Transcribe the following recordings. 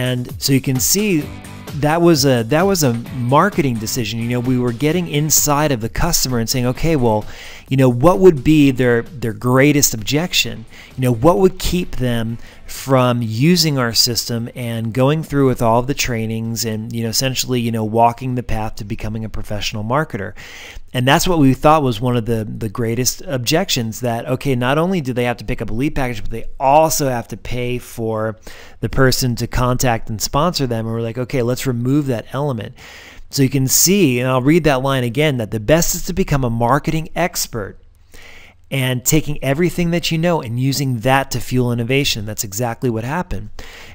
And so you can see that was a marketing decision. You know, we were getting inside of the customer and saying, okay, well, you know, what would be their greatest objection? You know, what would keep them from using our system and going through with all of the trainings and, you know, essentially, you know, walking the path to becoming a professional marketer. And that's what we thought was one of the greatest objections, that, okay, not only do they have to pick up a lead package, but they also have to pay for the person to contact and sponsor them. And we're like, okay, let's remove that element. So you can see, and I'll read that line again, that the best is to become a marketing expert and taking everything that you know and using that to fuel innovation. That's exactly what happened.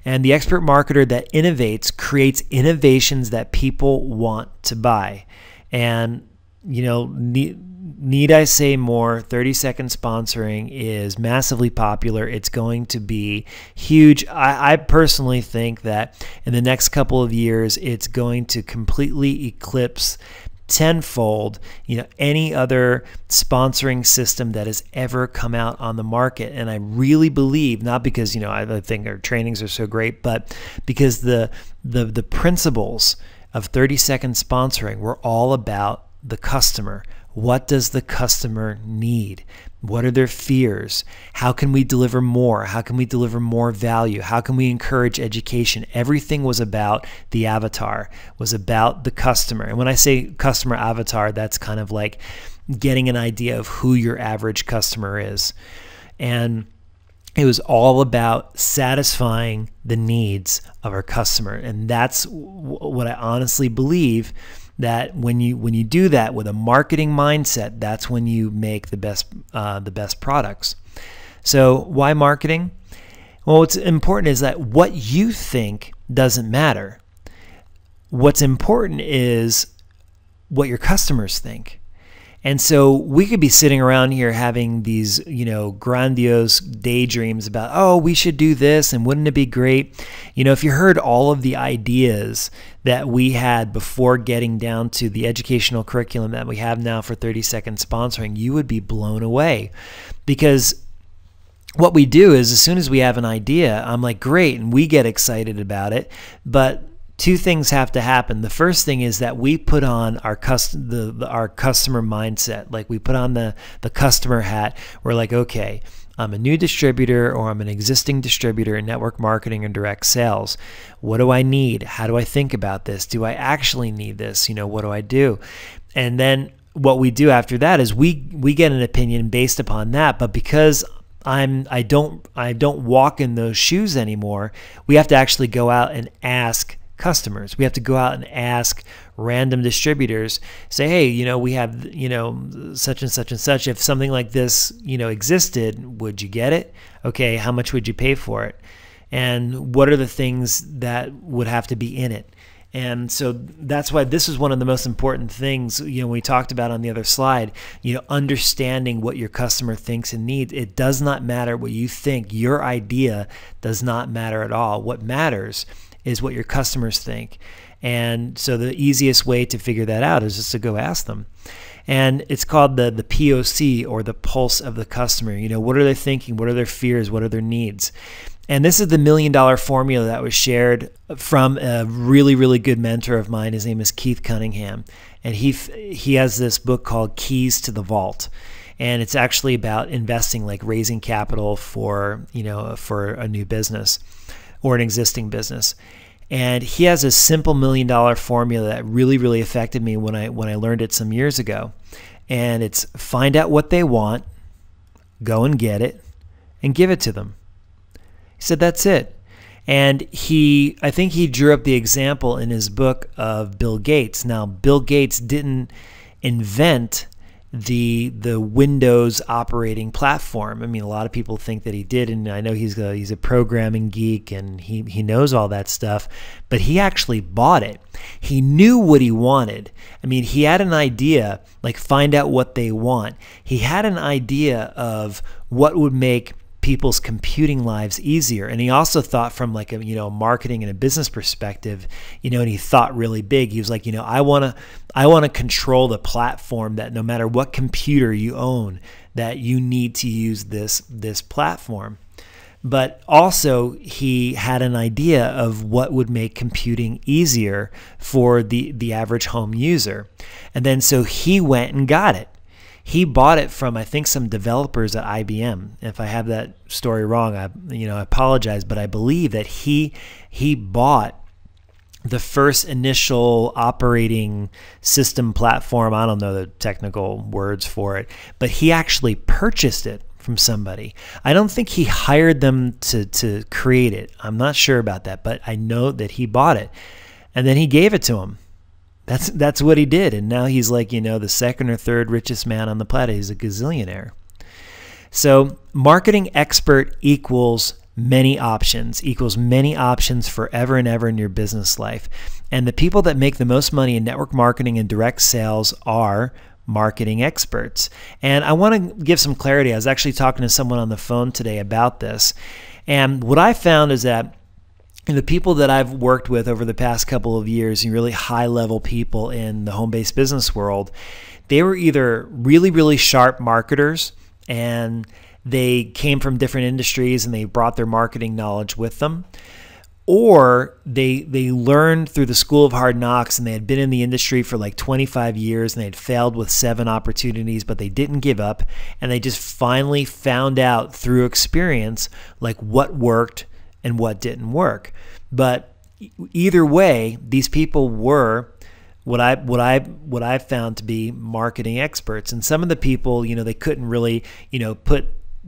And the expert marketer that innovates creates innovations that people want to buy. And, you know, need I say more, 30-second sponsoring is massively popular. It's going to be huge. I personally think that in the next couple of years, it's going to completely eclipse tenfold, you know, any other sponsoring system that has ever come out on the market. And I really believe, not because, you know, I think our trainings are so great, but because the principles of 30-second sponsoring were all about the customer. What does the customer need? What are their fears? How can we deliver more? How can we deliver more value? How can we encourage education? Everything was about the avatar, was about the customer. And when I say customer avatar, that's kind of like getting an idea of who your average customer is. And it was all about satisfying the needs of our customer. And that's what I honestly believe, that when you do that with a marketing mindset, that's when you make the best products. So why marketing? Well, what's important is that what you think doesn't matter. What's important is what your customers think. And so we could be sitting around here having these, you know, grandiose daydreams about, oh, we should do this, and wouldn't it be great? You know, if you heard all of the ideas that we had before getting down to the educational curriculum that we have now for 30-second sponsoring, you would be blown away. Because what we do is, as soon as we have an idea, I'm like, great, and we get excited about it, but two things have to happen. The first thing is that we put on our customer mindset. Like, we put on the customer hat. We're like, okay, I'm a new distributor, or I'm an existing distributor in network marketing and direct sales. What do I need? How do I think about this? Do I actually need this? You know, what do I do? And then what we do after that is we get an opinion based upon that. But because I don't walk in those shoes anymore, we have to actually go out and ask customers. We have to go out and ask random distributors, say, hey, you know, we have, you know, such and such and such. If something like this, you know, existed, would you get it? Okay, how much would you pay for it? And what are the things that would have to be in it? And so that's why this is one of the most important things, you know, we talked about on the other slide, you know, understanding what your customer thinks and needs. It does not matter what you think. Your idea does not matter at all. What matters is what your customers think. And so the easiest way to figure that out is just to go ask them. And it's called the POC, or the pulse of the customer. You know, what are they thinking? What are their fears? What are their needs? And this is the $1 Million Formula that was shared from a really, really good mentor of mine. His name is Keith Cunningham. And he has this book called Keys to the Vault. And it's actually about investing, like raising capital for, you know, for a new business or an existing business. And he has a simple $1 Million Formula that really, really affected me when I learned it some years ago. And it's find out what they want, go and get it, and give it to them. He said that's it. And I think he drew up the example in his book of Bill Gates. Now, Bill Gates didn't invent the Windows operating platform. I mean, a lot of people think that he did, and I know he's a programming geek and he knows all that stuff, but he actually bought it. He knew what he wanted. I mean, he had an idea, like find out what they want. He had an idea of what would make people's computing lives easier. And he also thought from like a, you know, marketing and a business perspective, you know, and he thought really big. He was like, you know, I want to control the platform, that no matter what computer you own, that you need to use this platform. but also he had an idea of what would make computing easier for the average home user. And then so he went and got it. He bought it from, I think, some developers at IBM. If I have that story wrong, I apologize, but I believe that he bought the first initial operating system platform. I don't know the technical words for it, but he actually purchased it from somebody. I don't think he hired them to create it. I'm not sure about that, but I know that he bought it and then he gave it to him. That's what he did. And now he's like, the second or third richest man on the planet. He's a gazillionaire. So marketing expert equals many options, forever and ever in your business life. And the people that make the most money in network marketing and direct sales are marketing experts. And I want to give some clarity. I was actually talking to someone on the phone today about this. And what I found is that the people that I've worked with over the past couple of years, really high-level people in the home-based business world, they were either really, really sharp marketers and they came from different industries and they brought their marketing knowledge with them, or they learned through the school of hard knocks and they had been in the industry for like 25 years and they had failed with 7 opportunities, but they didn't give up and they just finally found out through experience like what worked and what didn't work. But either way, these people were what I found to be marketing experts. And some of the people, they couldn't really, put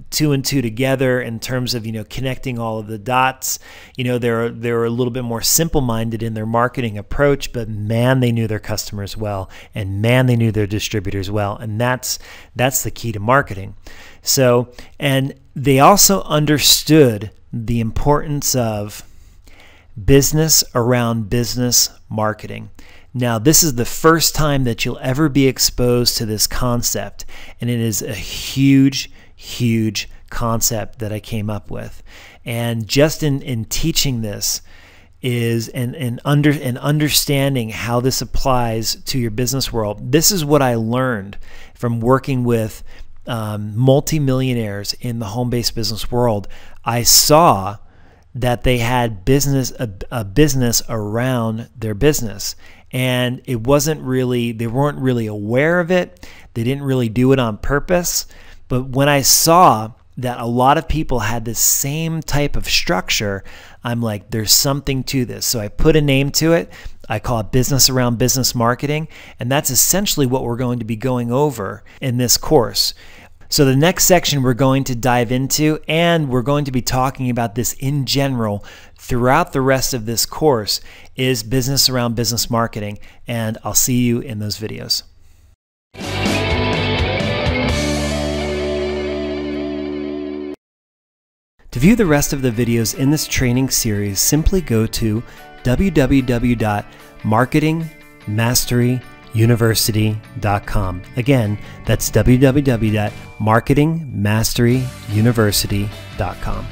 2 and 2 together in terms of, connecting all of the dots. They were a little bit more simple-minded in their marketing approach, but man, they knew their customers well, and man, they knew their distributors well. And that's the key to marketing. So, and they also understood the importance of business around business marketing. Now, this is the first time that you'll ever be exposed to this concept, and it is a huge, huge concept that I came up with. And just in teaching this is and understanding how this applies to your business world. This is what I learned from working with multimillionaires in the home-based business world. I saw that they had a business around their business, and they weren't really aware of it. They didn't really do it on purpose. But when I saw that a lot of people had the same type of structure, I'm like, there's something to this. So I put a name to it. I call it business around business marketing. And that's essentially what we're going to be going over in this course. So the next section we're going to dive into, and we're going to be talking about this in general throughout the rest of this course, is business around business marketing. And I'll see you in those videos. To view the rest of the videos in this training series, simply go to www.marketingmasteryuniversity.com. Again, that's www.marketingmasteryuniversity.com.